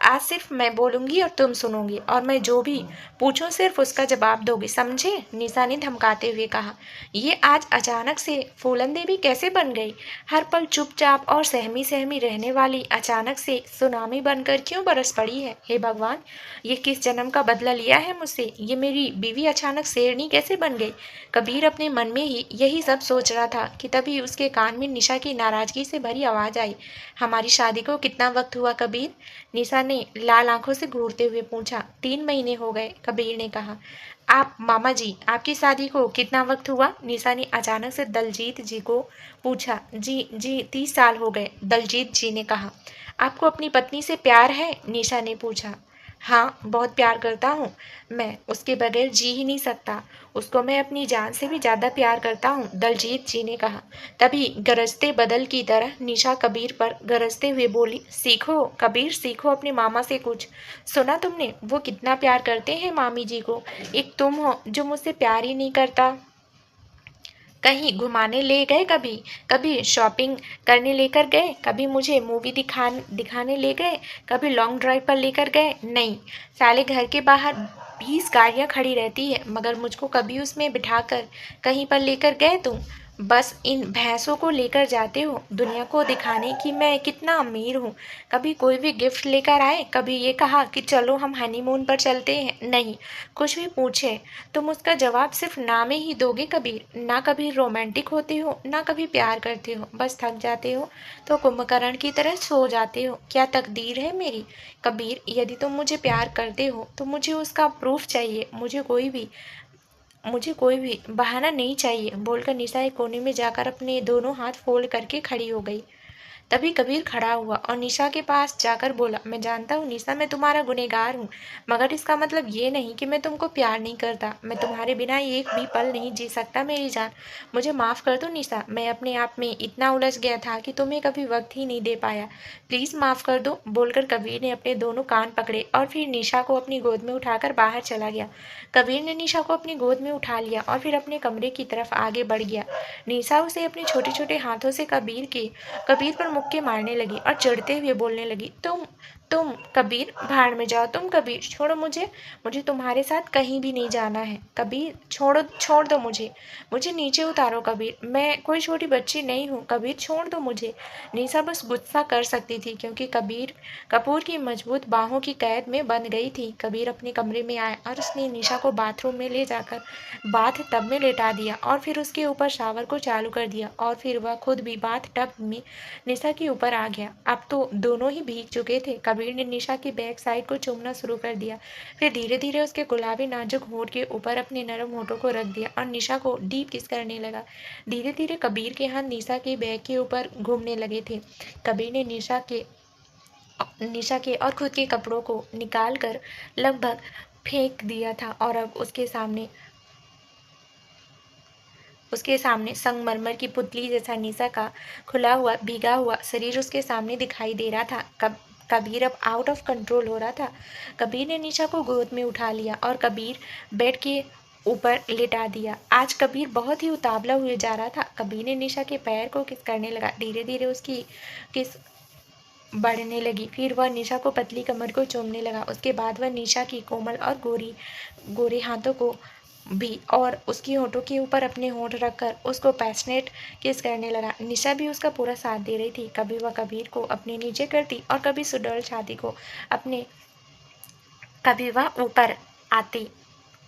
आज सिर्फ मैं बोलूंगी और तुम सुनोगी, और मैं जो भी पूछूं सिर्फ उसका जवाब दोगी, समझे? निशा ने धमकाते हुए कहा। ये आज अचानक से फूलन देवी कैसे बन गई? हर पल चुपचाप और सहमी सहमी रहने वाली अचानक से सुनामी बनकर क्यों बरस पड़ी है? हे भगवान, ये किस जन्म का बदला लिया है मुझसे? ये मेरी बीवी अचानक शेरनी कैसे बन गई? कबीर अपने मन में ही यही सब सोच रहा था कि तभी उसके कान में निशा की नाराजगी से भरी आवाज आई। हमारी शादी को कितना वक्त हुआ कबीर? निशा ने लाल आंखों से घूरते हुए पूछा। 3 महीने हो गए, कबीर ने कहा। आप मामा जी, आपकी शादी को कितना वक्त हुआ? निशा ने अचानक से दलजीत जी को पूछा। जी जी, 30 साल हो गए, दलजीत जी ने कहा। आपको अपनी पत्नी से प्यार है? निशा ने पूछा। हाँ, बहुत प्यार करता हूँ मैं, उसके बगैर जी ही नहीं सकता। उसको मैं अपनी जान से भी ज्यादा प्यार करता हूँ, दलजीत जी ने कहा। तभी गरजते बदल की तरह निशा कबीर पर गरजते हुए बोली। सीखो कबीर, सीखो अपने मामा से कुछ। सुना तुमने, वो कितना प्यार करते हैं मामी जी को। एक तुम हो जो मुझसे प्यार ही नहीं करता। कहीं घुमाने ले गए कभी? कभी शॉपिंग करने लेकर गए? कभी मुझे मूवी दिखाने ले गए? कभी लॉन्ग ड्राइव पर लेकर गए? नहीं। साले घर के बाहर 20 गाड़ियां खड़ी रहती है, मगर मुझको कभी उसमें बिठाकर कहीं पर लेकर गए तुम? बस इन भैंसों को लेकर जाते हो दुनिया को दिखाने कि मैं कितना अमीर हूँ। कभी कोई भी गिफ्ट लेकर आए? कभी ये कहा कि चलो हम हनीमून पर चलते हैं? नहीं। कुछ भी पूछे तुम उसका जवाब सिर्फ ना में ही दोगे कबीर। ना कभी रोमांटिक होते हो, ना कभी प्यार करते हो। बस थक जाते हो तो कुंभकर्ण की तरह सो जाते हो। क्या तकदीर है मेरी? कबीर, यदि तुम मुझे प्यार करते हो तो मुझे उसका प्रूफ चाहिए। मुझे कोई भी बहाना नहीं चाहिए, बोलकर निशा एक कोने में जाकर अपने दोनों हाथ फोल्ड करके खड़ी हो गई। तभी कबीर खड़ा हुआ और निशा के पास जाकर बोला। मैं जानता हूँ निशा, मैं तुम्हारा गुनहगार हूँ, मगर इसका मतलब ये नहीं कि मैं तुमको प्यार नहीं करता। मैं तुम्हारे बिना एक भी पल नहीं जी सकता मेरी जान। मुझे माफ़ कर दो निशा, मैं अपने आप में इतना उलझ गया था कि तुम्हें कभी वक्त ही नहीं दे पाया। प्लीज़ माफ़ कर दो, बोलकर कबीर ने अपने दोनों कान पकड़े और फिर निशा को अपनी गोद में उठाकर बाहर चला गया। कबीर ने निशा को अपनी गोद में उठा लिया और फिर अपने कमरे की तरफ आगे बढ़ गया। निशा उसे अपने छोटे छोटे हाथों से कबीर पर मुक्के मारने लगी और चिढ़ते हुए बोलने लगी। तुम कबीर, भाड़ में जाओ। तुम कबीर, छोड़ो मुझे। मुझे तुम्हारे साथ कहीं भी नहीं जाना है। कबीर, छोड़ दो मुझे। मुझे नीचे उतारो कबीर, मैं कोई छोटी बच्ची नहीं हूँ। कबीर, छोड़ दो मुझे। निशा बस गुस्सा कर सकती थी क्योंकि कपूर की मजबूत बाहों की कैद में बंध गई थी। कबीर अपने कमरे में आया और उसने निशा को बाथरूम में ले जाकर बाथ टब में लेटा दिया और फिर उसके ऊपर शावर को चालू कर दिया और फिर वह खुद भी बाथ टब में निशा के ऊपर आ गया। अब तो दोनों ही भीग चुके थे। कबीर ने निशा की बैक साइड को चूमना शुरू कर दिया, फिर धीरे धीरे उसके गुलाबी नाजुक होंठ के ऊपर अपने नरम होठों को रख दिया और निशा को डीप किस करने लगा। धीरे धीरे कबीर के हाथ निशा के बैक के ऊपर घूमने लगे थे। कबीर ने निशा के और खुद के कपड़ों को निकाल कर लगभग फेंक दिया था और अब उसके सामने संगमरमर की पुतली जैसा निशा का खुला हुआ भीगा हुआ शरीर उसके सामने दिखाई दे रहा था। कबीर अब आउट ऑफ कंट्रोल हो रहा था। कबीर ने निशा को गोद में उठा लिया और कबीर बेड के ऊपर लिटा दिया। आज कबीर बहुत ही उतावला हुए जा रहा था। कबीर ने निशा के पैर को किस करने लगा। धीरे धीरे उसकी किस बढ़ने लगी। फिर वह निशा को पतली कमर को चूमने लगा। उसके बाद वह निशा की कोमल और गोरे हाथों को भी और उसकी होठों के ऊपर अपने होठ रखकर उसको पैशनेट किस करने लगा। निशा भी उसका पूरा साथ दे रही थी। कभी वह कबीर को अपने नीचे करती और कभी सुडौल छाती को कभी वह ऊपर आती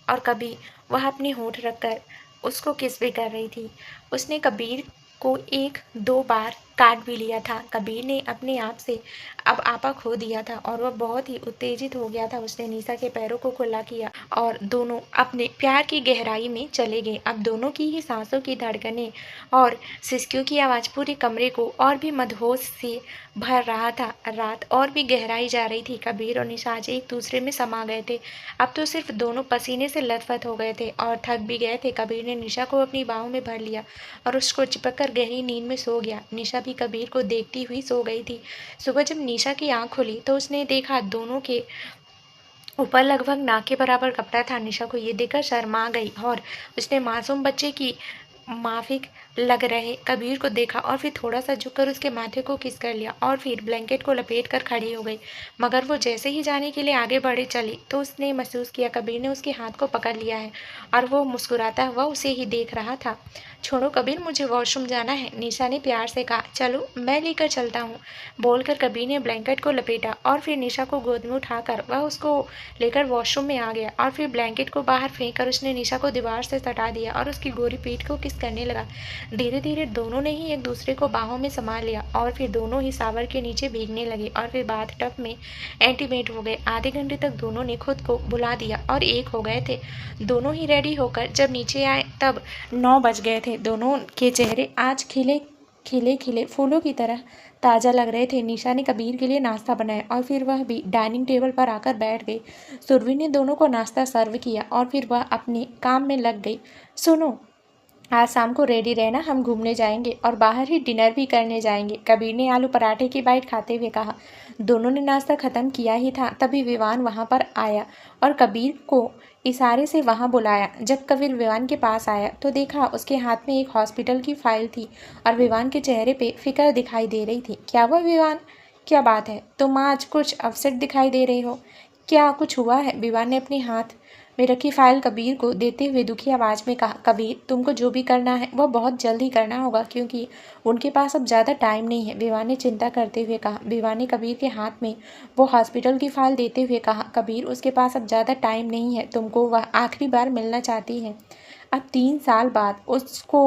और कभी वह अपने होठ रखकर उसको किस भी कर रही थी। उसने कबीर को 1-2 बार काट भी लिया था। कबीर ने अपने आप से अब आपा खो दिया था और वह बहुत ही उत्तेजित हो गया था। उसने निशा के पैरों को खुला किया और दोनों अपने प्यार की गहराई में चले गए। अब दोनों की ही सांसों की धड़कनें और सिसकियों की आवाज़ पूरे कमरे को और भी मदहोश से भर रहा था। रात और भी गहराई जा रही थी। कबीर और निशा आज एक दूसरे में समा गए थे। अब तो सिर्फ दोनों पसीने से लथपथ हो गए थे और थक भी गए थे। कबीर ने निशा को अपनी बाहों में भर लिया और उसको चिपक कर गहरी नींद में सो गया। निशा भी कबीर को देखती हुई सो गई थी। सुबह जब निशा की आंख खुली तो उसने देखा दोनों के ऊपर लगभग नाक के बराबर कपड़ा था। निशा को ये देखकर शर्मा गई और उसने मासूम बच्चे की माफिक लग रहे कबीर को देखा और फिर थोड़ा सा झुककर उसके माथे को किस कर लिया और फिर ब्लैंकेट को लपेट कर खड़ी हो गई। मगर वो जैसे ही जाने के लिए आगे बढ़े चली तो उसने महसूस किया कबीर ने उसके हाथ को पकड़ लिया है और वो मुस्कुराता हुआ उसे ही देख रहा था। छोड़ो कबीर, मुझे वॉशरूम जाना है, निशा ने प्यार से कहा। चलो मैं लेकर चलता हूँ, बोलकर कबीर ने ब्लैंकेट को लपेटा और फिर निशा को गोद में उठाकर वह उसको लेकर वॉशरूम में आ गया और फिर ब्लैंकेट को बाहर फेंक कर उसने निशा को दीवार से सटा दिया और उसकी गोरी पीठ को किस करने लगा। धीरे धीरे दोनों ने ही एक दूसरे को बाहों में संभाल लिया और फिर दोनों ही सावर के नीचे भीगने लगे और फिर बाथटब में एंटीमेट हो गए। आधे घंटे तक दोनों ने खुद को बुला दिया और एक हो गए थे। दोनों ही रेडी होकर जब नीचे आए तब 9 बज गए थे। दोनों के चेहरे आज खिले खिले खिले फूलों की तरह ताज़ा लग रहे थे। निशा ने कबीर के लिए नाश्ता बनाया और फिर वह भी डाइनिंग टेबल पर आकर बैठ गई। सुरभि ने दोनों को नाश्ता सर्व किया और फिर वह अपने काम में लग गई। सुनो, आज शाम को रेडी रहना, हम घूमने जाएंगे और बाहर ही डिनर भी करने जाएंगे, कबीर ने आलू पराठे की बाइट खाते हुए कहा। दोनों ने नाश्ता खत्म किया ही था तभी विवान वहां पर आया और कबीर को इशारे से वहां बुलाया। जब कबीर विवान के पास आया तो देखा उसके हाथ में एक हॉस्पिटल की फाइल थी और विवान के चेहरे पे फिक्र दिखाई दे रही थी। क्या हुआ विवान, क्या बात है, तुम आज कुछ अपसेट दिखाई दे रही हो, क्या कुछ हुआ है? विवान ने अपने हाथ में रखी फाइल कबीर को देते हुए दुखी आवाज़ में कहा। कबीर, तुमको जो भी करना है वो बहुत जल्द ही करना होगा क्योंकि उनके पास अब ज़्यादा टाइम नहीं है, विवान ने चिंता करते हुए कहा। विवान ने कबीर के हाथ में वो हॉस्पिटल की फाइल देते हुए कहा। कबीर, उसके पास अब ज़्यादा टाइम नहीं है, तुमको वह आखिरी बार मिलना चाहती है। अब 3 साल बाद उसको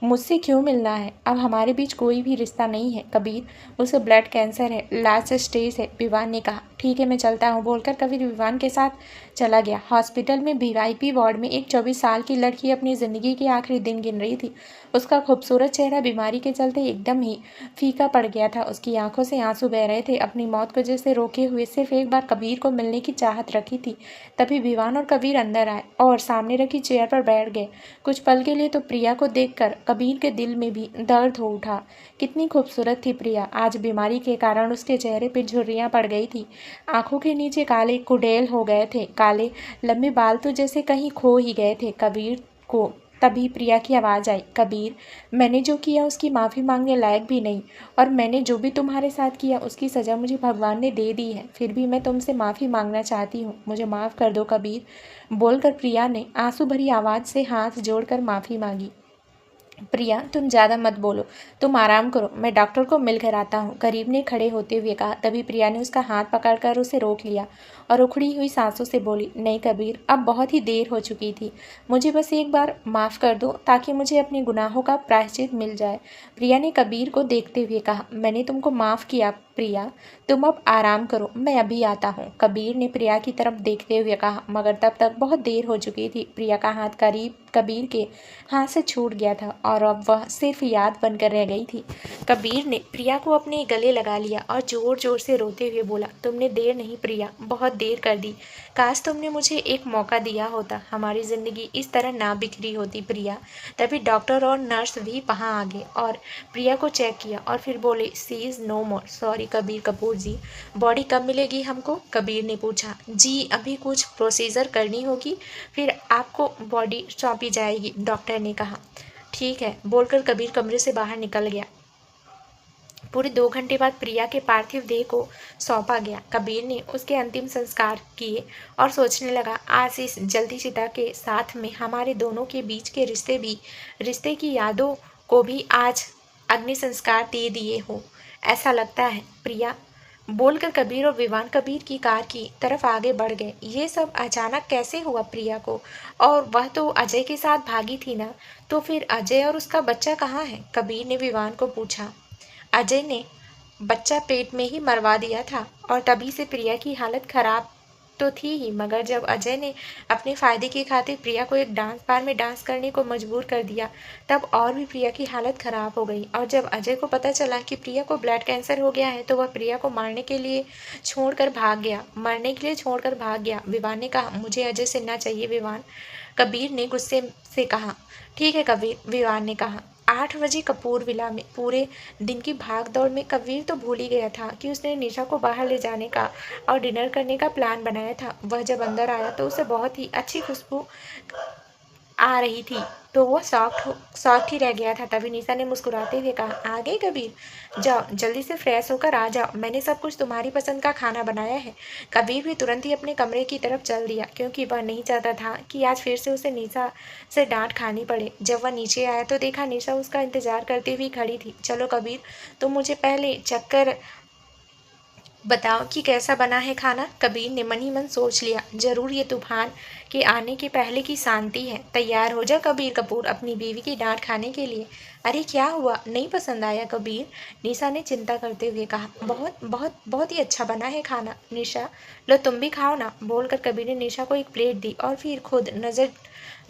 मुझसे क्यों मिलना है? अब हमारे बीच कोई भी रिश्ता नहीं है कबीर, उसे ब्लड कैंसर है, लास्ट स्टेज है, विवान ने कहा। ठीक है, मैं चलता हूँ, बोलकर कबीर विवान के साथ चला गया। हॉस्पिटल में वीआईपी वार्ड में एक 24 साल की लड़की अपनी ज़िंदगी के आखिरी दिन गिन रही थी। उसका खूबसूरत चेहरा बीमारी के चलते एकदम ही फीका पड़ गया था। उसकी आंखों से आंसू बह रहे थे। अपनी मौत को जैसे रोके हुए सिर्फ एक बार कबीर को मिलने की चाहत रखी थी। तभी विवान और कबीर अंदर आए और सामने रखी चेयर पर बैठ गए। कुछ पल के लिए तो प्रिया को देखकर कबीर के दिल में भी दर्द हो उठा। कितनी खूबसूरत थी प्रिया। आज बीमारी के कारण उसके चेहरे पर झुर्रियाँ पड़ गई थी। आंखों के नीचे काले कुडेल हो गए थे। काले लंबे बाल तो जैसे कहीं खो ही गए थे। कबीर को तभी प्रिया की आवाज़ आई। कबीर, मैंने जो किया उसकी माफ़ी मांगने लायक भी नहीं और मैंने जो भी तुम्हारे साथ किया उसकी सज़ा मुझे भगवान ने दे दी है। फिर भी मैं तुमसे माफ़ी मांगना चाहती हूँ, मुझे माफ़ कर दो कबीर, बोलकर प्रिया ने आंसू भरी आवाज़ से हाथ जोड़कर माफ़ी मांगी। प्रिया, तुम ज़्यादा मत बोलो, तुम आराम करो, मैं डॉक्टर को मिलकर आता हूँ, करीब ने खड़े होते हुए कहा। तभी प्रिया ने उसका हाथ पकड़कर उसे रोक लिया और उखड़ी हुई सांसों से बोली, नहीं कबीर, अब बहुत ही देर हो चुकी थी, मुझे बस एक बार माफ़ कर दो ताकि मुझे अपने गुनाहों का प्रायश्चित मिल जाए। प्रिया ने कबीर को देखते हुए कहा, मैंने तुमको माफ़ किया प्रिया, तुम अब आराम करो, मैं अभी आता हूँ, कबीर ने प्रिया की तरफ देखते हुए कहा। मगर तब तक बहुत देर हो चुकी थी। प्रिया का हाथ करीब कबीर के हाथ से छूट गया था और अब वह सिर्फ याद बनकर रह गई थी। कबीर ने प्रिया को अपने गले लगा लिया और जोर जोर से रोते हुए बोला, तुमने देर नहीं प्रिया, बहुत देर कर दी, काश तुमने मुझे एक मौका दिया होता, हमारी ज़िंदगी इस तरह ना बिखरी होती प्रिया। तभी डॉक्टर और नर्स भी वहाँ आ गए और प्रिया को चेक किया और फिर बोले, she is no more, sorry Kabir Kapoor ji, body कब मिलेगी हमको? कबीर ने पूछा। जी अभी कुछ प्रोसीजर करनी होगी, फिर आपको बॉडी सौंपी जाएगी, डॉक्टर ने कहा। ठीक है, बोलकर कबीर कमरे से बाहर निकल गया। पूरे 2 घंटे बाद प्रिया के पार्थिव देह को सौंपा गया। कबीर ने उसके अंतिम संस्कार किए और सोचने लगा, आज इस जल्दी चिता के साथ में हमारे दोनों के बीच के रिश्ते की यादों को भी आज अग्नि संस्कार दे दिए हो, ऐसा लगता है। प्रिया, बोलकर कबीर और विवान कबीर की कार की तरफ आगे बढ़ गए। ये सब अचानक कैसे हुआ प्रिया को? और वह तो अजय के साथ भागी थी ना, तो फिर अजय और उसका बच्चा कहाँ है? कबीर ने विवान को पूछा। अजय ने बच्चा पेट में ही मरवा दिया था और तभी से प्रिया की हालत खराब तो थी ही, मगर जब अजय ने अपने फायदे की खातिर प्रिया को एक डांस बार में डांस करने को मजबूर कर दिया, तब और भी प्रिया की हालत खराब हो गई। और जब अजय को पता चला कि प्रिया को ब्लड कैंसर हो गया है तो वह प्रिया को मरने के लिए छोड़कर भाग गया। विवान ने कहा, मुझे अजय से ना चाहिए विवान, कबीर ने गुस्से से कहा। ठीक है कबीर, विवान ने कहा। 8 बजे कपूर विला में पूरे दिन की भाग दौड़ में कबीर तो भूल ही गया था कि उसने निशा को बाहर ले जाने का और डिनर करने का प्लान बनाया था। वह जब अंदर आया तो उसे बहुत ही अच्छी खुशबू आ रही थी तो वो सॉफ्ट ही रह गया था। तभी निशा ने मुस्कुराते हुए कहा, आ गई कबीर, जाओ जल्दी से फ्रेश होकर आ जाओ, मैंने सब कुछ तुम्हारी पसंद का खाना बनाया है। कबीर भी तुरंत ही अपने कमरे की तरफ चल दिया, क्योंकि वह नहीं चाहता था कि आज फिर से उसे निशा से डांट खानी पड़े। जब वह नीचे आया तो देखा निशा उसका इंतजार करते हुए खड़ी थी। चलो कबीर, तुम मुझे पहले चक्कर बताओ कि कैसा बना है खाना। कबीर ने मन ही मन सोच लिया, जरूर ये तूफान के आने के पहले की शांति है। तैयार हो जा कबीर कपूर अपनी बीवी की डांट खाने के लिए। अरे क्या हुआ, नहीं पसंद आया कबीर? निशा ने चिंता करते हुए कहा, बहुत बहुत बहुत ही अच्छा बना है खाना। निशा, लो तुम भी खाओ ना, बोलकर कबीर ने निशा को एक प्लेट दी और फिर खुद नजर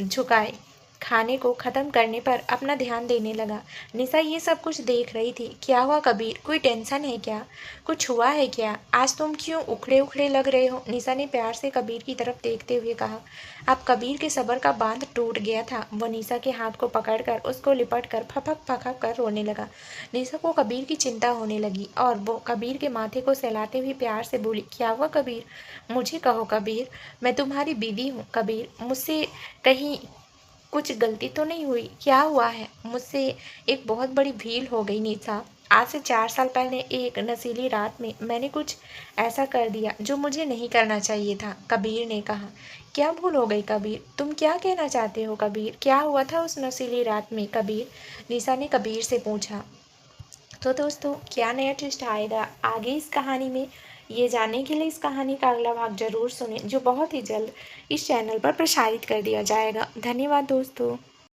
झुकाए खाने को खत्म करने पर अपना ध्यान देने लगा। निशा ये सब कुछ देख रही थी। क्या हुआ कबीर, कोई टेंशन है क्या? कुछ हुआ है क्या? आज तुम क्यों उखड़े उखड़े लग रहे हो? निशा ने प्यार से कबीर की तरफ देखते हुए कहा। अब कबीर के सब्र का बांध टूट गया था। वह निशा के हाथ को पकड़कर उसको लिपट कर फपक फपक कर रोने लगा। निशा को कबीर की चिंता होने लगी और वो कबीर के माथे को सहलाते हुए प्यार से बोली, क्या हुआ कबीर, मुझे कहो कबीर, मैं तुम्हारी बीवी हूँ कबीर, मुझसे कहीं कुछ गलती तो नहीं हुई? क्या हुआ है? मुझसे एक बहुत बड़ी भूल हो गई निशा। आज से 4 साल पहले एक नशीली रात में मैंने कुछ ऐसा कर दिया जो मुझे नहीं करना चाहिए था, कबीर ने कहा। क्या भूल हो गई कबीर? तुम क्या कहना चाहते हो कबीर? क्या हुआ था उस नशीली रात में कबीर? निशा ने कबीर से पूछा। तो दोस्तों, क्या नया ट्विस्ट आएगा आगे इस कहानी में, ये जानने के लिए इस कहानी का अगला भाग जरूर सुनें, जो बहुत ही जल्द इस चैनल पर प्रसारित कर दिया जाएगा। धन्यवाद दोस्तों।